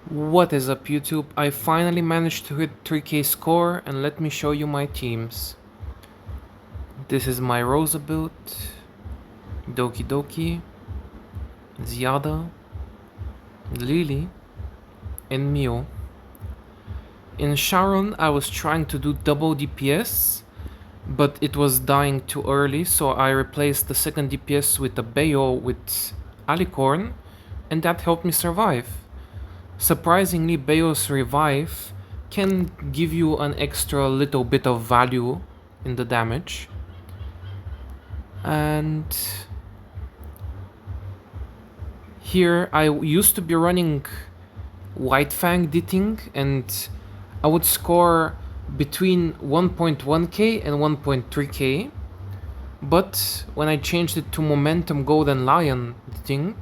What is up, YouTube? I finally managed to hit 3k score, and let me show you my teams. This is my Rosa build, Doki Doki, Ziada, Lily, and Mio. In Sharon, I was trying to do double DPS, but it was dying too early, so I replaced the second DPS with a Bayo with Alicorn, and that helped me survive. Surprisingly, Bayo's revive can give you an extra little bit of value in the damage. And here I used to be running White Fang Ditting, and I would score between 1.1k and 1.3k. But when I changed it to Momentum Golden Lion Ditting,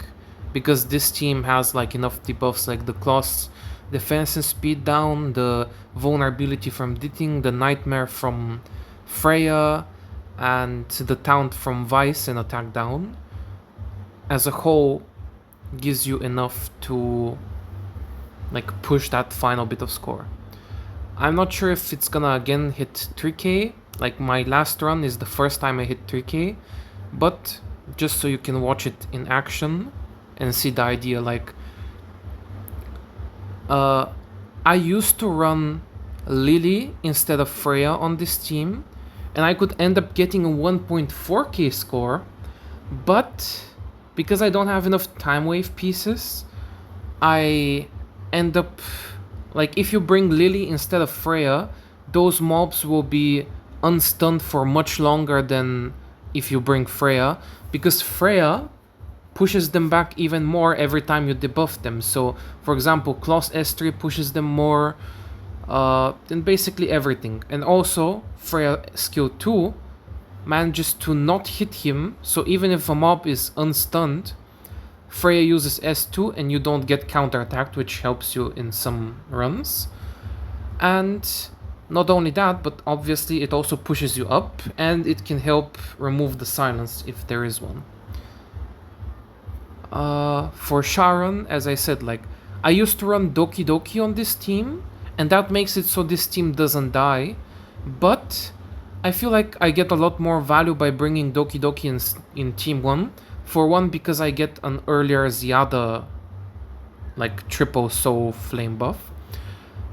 because this team has like enough debuffs like the Khloros defense and speed down, the vulnerability from Ditting, the nightmare from Freya, and the taunt from Vice and attack down, as a whole gives you enough to like push that final bit of score. I'm not sure if it's gonna again hit 3k, like my last run is the first time I hit 3k, but just so you can watch it in action and see the idea, like I used to run Lily instead of Freya on this team, and I could end up getting a 1.4k score, but because I don't have enough time wave pieces, I end up, like, if you bring Lily instead of Freya, those mobs will be unstunned for much longer than if you bring Freya, because Freya pushes them back even more every time you debuff them. So, for example, Khloros S3 pushes them more, and basically everything. And also, Freya skill 2 manages to not hit him, so even if a mob is unstunned, Freya uses S2 and you don't get counterattacked, which helps you in some runs. And not only that, but obviously it also pushes you up, and it can help remove the silence if there is one. For Sharon, as I said, like, I used to run Doki Doki on this team, and that makes it so this team doesn't die, but I feel like I get a lot more value by bringing Doki Doki in Team 1. For one, because I get an earlier Ziada, like, triple soul flame buff,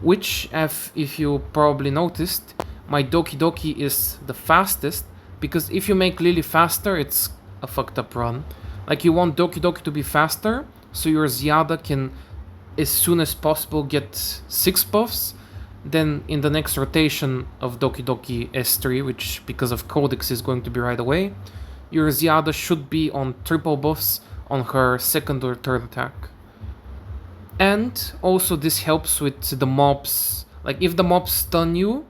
which, if you probably noticed, my Doki Doki is the fastest, because if you make Lily faster, it's a fucked up run. Like, you want Doki Doki to be faster, so your Ziada can, as soon as possible, get 6 buffs. Then in the next rotation of Doki Doki S3, which because of Codex is going to be right away, your Ziada should be on triple buffs on her second or third attack. And also this helps with the mobs. Like, if the mobs stun you,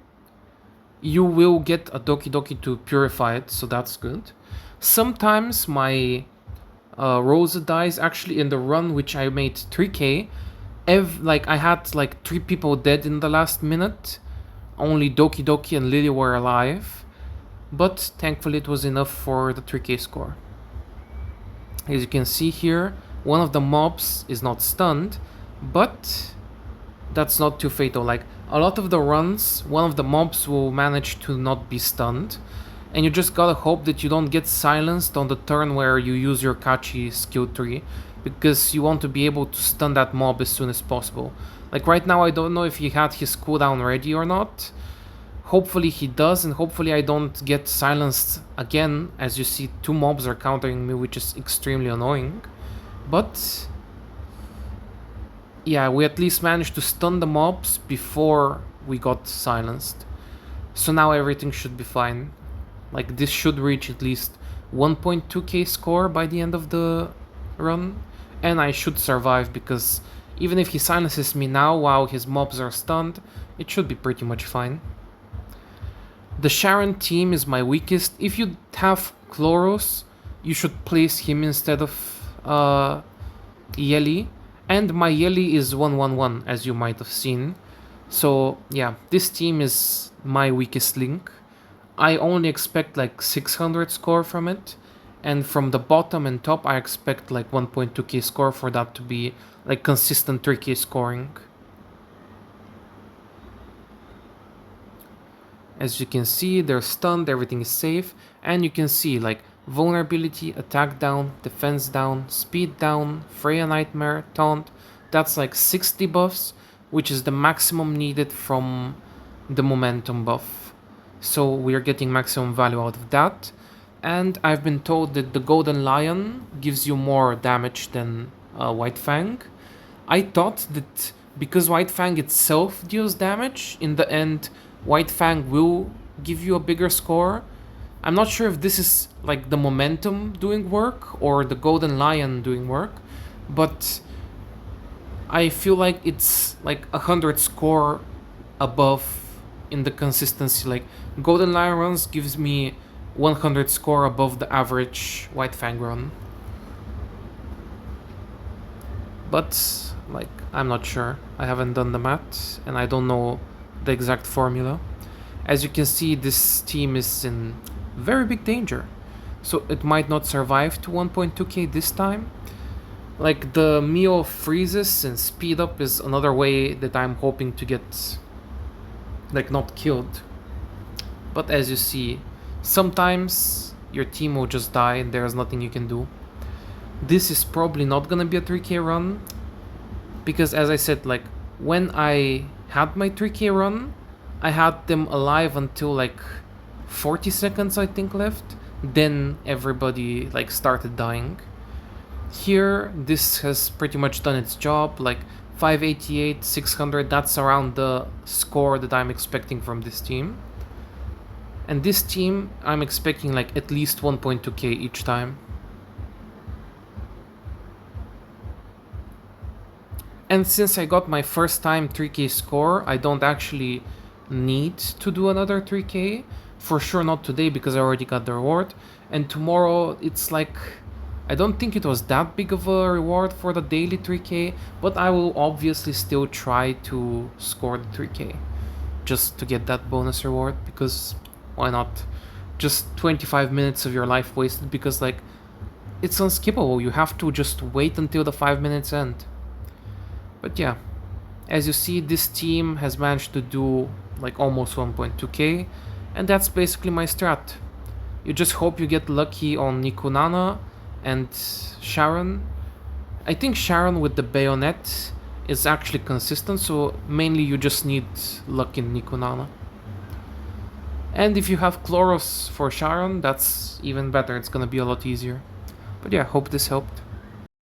you will get a Doki Doki to purify it, so that's good. Sometimes my Rosa dies actually in the run which I made 3k. Like, I had like 3 people dead in the last minute. Only Doki Doki and Lily were alive, but thankfully it was enough for the 3k score. As you can see here, one of the mobs is not stunned, but that's not too fatal. Like, a lot of the runs, one of the mobs will manage to not be stunned, and you just gotta hope that you don't get silenced on the turn where you use your Kachi skill 3, because you want to be able to stun that mob as soon as possible. Like, right now I don't know if he had his cooldown ready or not. Hopefully he does, and hopefully I don't get silenced again. As you see, 2 mobs are countering me, which is extremely annoying. But yeah, we at least managed to stun the mobs before we got silenced. So now everything should be fine. Like, this should reach at least 1.2k score by the end of the run, and I should survive, because even if he silences me now while his mobs are stunned, it should be pretty much fine. The Sharon team is my weakest. If you have Khloros, you should place him instead of Yeli, and my Yeli is 111, as you might have seen. So yeah, this team is my weakest link. I only expect like 600 score from it, And from the bottom and top, I expect like 1.2k score for that to be like consistent 3k scoring. As you can see, they're stunned, everything is safe, and you can see like vulnerability, attack down, defense down, speed down, Freya Nightmare, taunt. That's like 60 buffs, which is the maximum needed from the momentum buff. So we are getting maximum value out of that. And I've been told that the Golden Lion gives you more damage than White Fang. I thought that because White Fang itself deals damage, in the end, White Fang will give you a bigger score. I'm not sure if this is like the momentum doing work or the Golden Lion doing work, but I feel like it's like 100 score above in the consistency. Like Golden Lion runs gives me 100 score above the average White Fang run. But like I'm not sure. I haven't done the math and I don't know the exact formula. As you can see, this team is in very big danger. So it might not survive to 1.2k this time. Like the Mio freezes and speed up is another way that I'm hoping to get like not killed. But as you see, sometimes your team will just die and there's nothing you can do. This is probably not gonna be a 3k run, because as I said, like when I had my 3k run, I had them alive until like 40 seconds I think left, then everybody like started dying. Here this has pretty much done its job, like 588, 600, that's around the score that I'm expecting from this team. And this team, I'm expecting like at least 1.2k each time. And since I got my first time 3k score, I don't actually need to do another 3k. For sure not today because I already got the reward. And tomorrow it's like, I don't think it was that big of a reward for the daily 3k, but I will obviously still try to score the 3k just to get that bonus reward, because why not? Just 25 minutes of your life wasted because like it's unskippable. You have to just wait until the 5 minutes end. But yeah, as you see, this team has managed to do like almost 1.2k, and that's basically my strat. You just hope you get lucky on Nikunana and Sharon. I think Sharon with the bayonet is actually consistent, so mainly you just need luck in Nikunana. And if you have Khloros for Sharon, that's even better, it's gonna be a lot easier. But yeah, hope this helped.